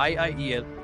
IIEL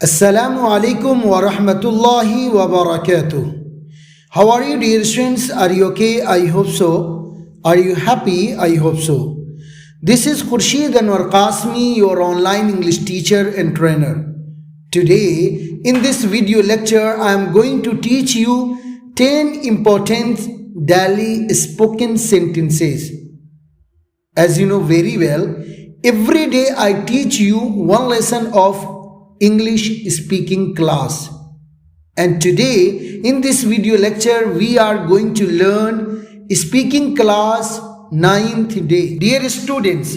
Assalamu alaikum wa rahmatullahi wa barakatuh. How are you, dear students? Are you okay? I hope so. Are you happy? I hope so. This is Khurshid Anwar Qasmi, your online English teacher and trainer. Today, in this video lecture, I am going to teach you 10 important daily spoken sentences. As you know very well, every day I teach you one lesson of English speaking class. And today, in this video lecture, we are going to learn speaking class 9th day. Dear students,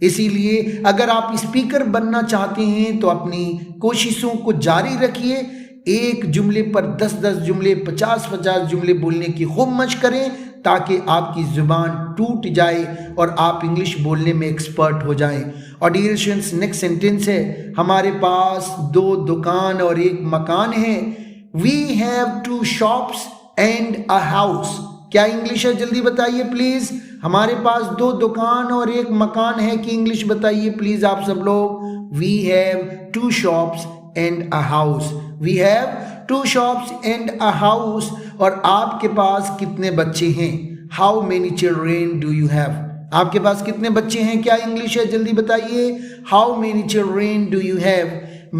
اسی لیے اگر آپ speaker بننا چاہتے ہیں تو اپنی کوششوں کو جاری رکھیے، ایک جملے پر 10 جملے 50 جملے بولنے کی خوب مشق کریں تاکہ آپ کی زبان ٹوٹ جائے اور آپ انگلش بولنے میں ایکسپرٹ ہو جائیں۔ اور ڈیئر اسٹوڈنٹس، نیکسٹ سینٹنس ہے، ہمارے پاس 2 دکان اور 1 مکان ہے۔ We have 2 shops and a house۔ کیا انگلش ہے؟ جلدی بتائیے پلیز۔ ہمارے پاس 2 دکان اور 1 مکان ہے کہ انگلش بتائیے پلیز آپ سب لوگ۔ We have 2 shops and a house۔ We have 2 shops and a house۔ اور آپ کے پاس کتنے بچے ہیں؟ How many children do you have؟ آپ کے پاس کتنے بچے ہیں؟ کیا انگلش ہے؟ جلدی بتائیے۔ How many children do you have؟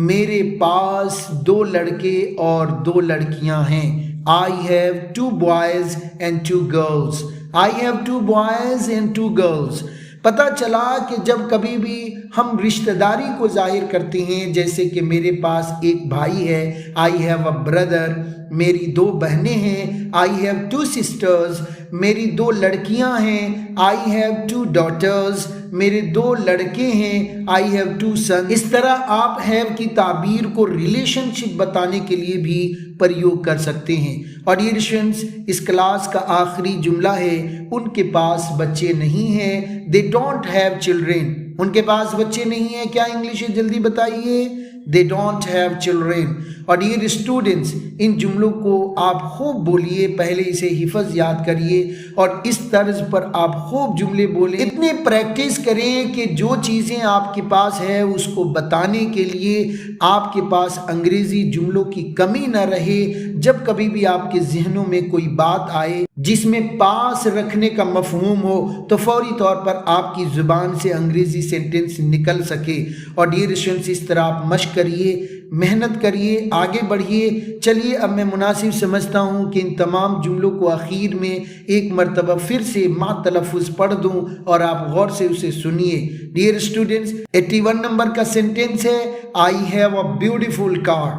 میرے پاس 2 لڑکے اور 2 لڑکیاں ہیں۔ I have 2 boys and 2 girls۔ I have 2 boys and 2 girls۔ پتہ چلا کہ جب کبھی بھی ہم رشتہ داری کو ظاہر کرتے ہیں، جیسے کہ میرے پاس ایک بھائی ہے، I have a brother، میری 2 بہنیں ہیں، I have 2 sisters، میری 2 لڑکیاں ہیں، I have 2 daughters، میرے 2 لڑکے ہیں، I have 2 sons۔ اس طرح آپ have کی تعبیر کو ریلیشن شپ بتانے کے لیے بھی پریوگ کر سکتے ہیں۔ اور یہ اسٹوڈنٹس، اس کلاس کا آخری جملہ ہے، ان کے پاس بچے نہیں ہیں، they don't have children۔ ان کے پاس بچے نہیں ہیں، کیا انگلش ہے؟ جلدی بتائیے۔ they don't have children۔ اور ڈیئر اسٹوڈنٹس، ان جملوں کو آپ خوب بولیے، پہلے اسے حفظ یاد کریے اور اس طرز پر آپ خوب جملے بولیں، اتنے پریکٹس کریں کہ جو چیزیں آپ کے پاس ہے اس کو بتانے کے لیے آپ کے پاس انگریزی جملوں کی کمی نہ رہے۔ جب کبھی بھی آپ کے ذہنوں میں کوئی بات آئے جس میں پاس رکھنے کا مفہوم ہو تو فوری طور پر آپ کی زبان سے انگریزی سینٹنس نکل سکے۔ اور ڈیئر اسٹوڈنٹس، اس طرح آپ مشق کریے، محنت کریے، آگے بڑھیے۔ چلیے اب میں مناسب سمجھتا ہوں کہ ان تمام جملوں کو آخر میں ایک مرتبہ پھر سے مع تلفظ پڑھ دوں اور آپ غور سے اسے سنیے۔ ڈیئر اسٹوڈنٹس، 81 نمبر کا سینٹنس ہے I have a beautiful car۔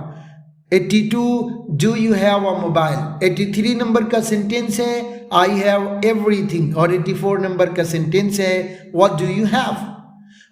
82 do you have a mobile۔ 83 number کا سینٹنس ہے I have everything۔ اور 84 نمبر کا سینٹنس ہے what do you have۔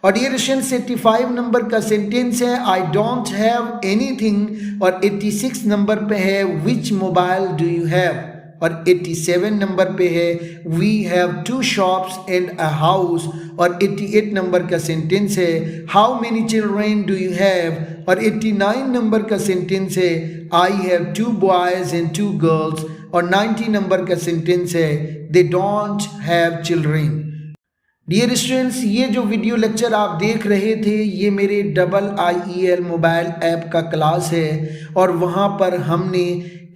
اور ڈیئر اسٹوڈنٹس، 85 نمبر کا سینٹنس ہے I don't have anything۔ اور 86 نمبر پہ ہے which mobile do you have۔ اور 87 نمبر پہ ہے we have 2 shops and a house۔ اور 88 نمبر کا سینٹنس ہے how many children do you have۔ اور 89 نمبر کا سینٹنس ہے I have 2 boys and 2 girls۔ اور 90 نمبر کا سینٹنس ہے they don't have children۔ Dear students, یہ جو ویڈیو لیکچر آپ دیکھ رہے تھے یہ میرے IIEL موبائل ایپ کا کلاس ہے، اور وہاں پر ہم نے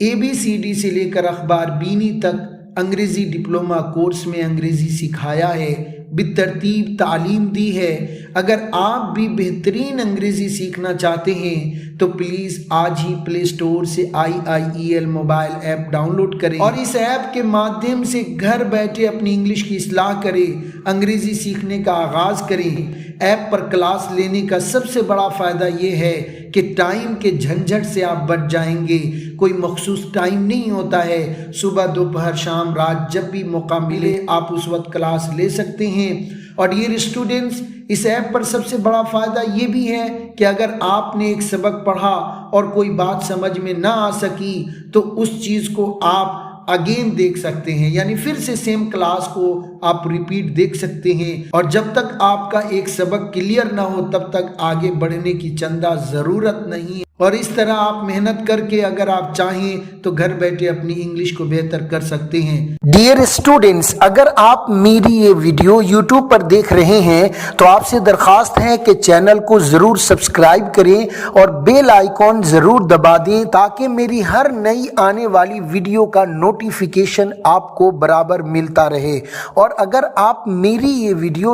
ABCD سے لے کر اخبار بینی تک انگریزی ڈپلومہ کورس میں انگریزی سکھایا ہے، بالترتیب تعلیم دی ہے۔ اگر آپ بھی بہترین انگریزی سیکھنا چاہتے ہیں تو پلیز آج ہی پلے سٹور سے IIEL موبائل ایپ ڈاؤن لوڈ کریں اور اس ایپ کے مادھیم سے گھر بیٹھے اپنی انگلش کی اصلاح کریں، انگریزی سیکھنے کا آغاز کریں۔ ایپ پر کلاس لینے کا سب سے بڑا فائدہ یہ ہے کہ ٹائم کے جھنجھٹ سے آپ بچ جائیں گے۔ کوئی مخصوص ٹائم نہیں ہوتا ہے، صبح، دوپہر، شام، رات، جب بھی موقع ملے آپ اس وقت کلاس لے سکتے ہیں۔ اور ڈیئر اسٹوڈنٹس، اس ایپ پر سب سے بڑا فائدہ یہ بھی ہے کہ اگر آپ نے ایک سبق پڑھا اور کوئی بات سمجھ میں نہ آ سکی تو اس چیز کو آپ اگین دیکھ سکتے ہیں، یعنی پھر سے سیم کلاس کو آپ ریپیٹ دیکھ سکتے ہیں، اور جب تک آپ کا ایک سبق کلیئر نہ ہو تب تک آگے بڑھنے کی چندہ ضرورت نہیں۔ اور اس طرح آپ محنت کر کے اگر آپ چاہیں تو گھر بیٹھے اپنی انگلش کو بہتر کر سکتے ہیں۔ ڈیئر اسٹوڈنٹس، اگر آپ میری یہ ویڈیو یوٹیوب پر دیکھ رہے ہیں تو آپ سے درخواست ہے کہ چینل کو ضرور سبسکرائب کریں اور بیل آئیکن ضرور دبا دیں تاکہ میری ہر نئی آنے والی ویڈیو کا نوٹیفیکیشن آپ کو برابر ملتا رہے۔ اور اگر آپ میری یہ ویڈیو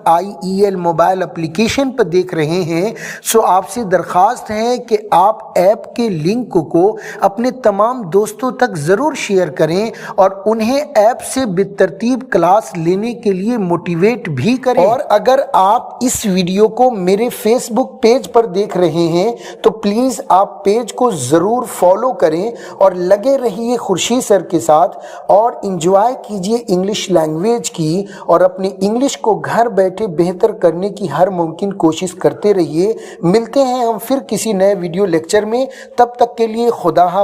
IIEL موبائل اپلیکیشن پر دیکھ رہے ہیں تو آپ سے درخواست ہے کہ آپ ایپ کے لنک کو اپنے تمام دوستوں تک ضرور شیئر کریں اور انہیں ایپ سے بالترتیب کلاس لینے کے لیے موٹیویٹ بھی کریں۔ اور اگر آپ اس ویڈیو کو میرے فیس بک پیج پر دیکھ رہے ہیں تو پلیز آپ پیج کو ضرور فالو کریں اور لگے رہیے خورشید سر کے ساتھ اور انجوائے کیجئے انگلش لینگویج تیز کی اور اپنی انگلش کو گھر بیٹھے بہتر کرنے کی ہر ممکن کوشش کرتے رہیے۔ ملتے ہیں ہم پھر کسی نئے ویڈیو لیکچر میں، تب تک کے لیے خدا حافظ۔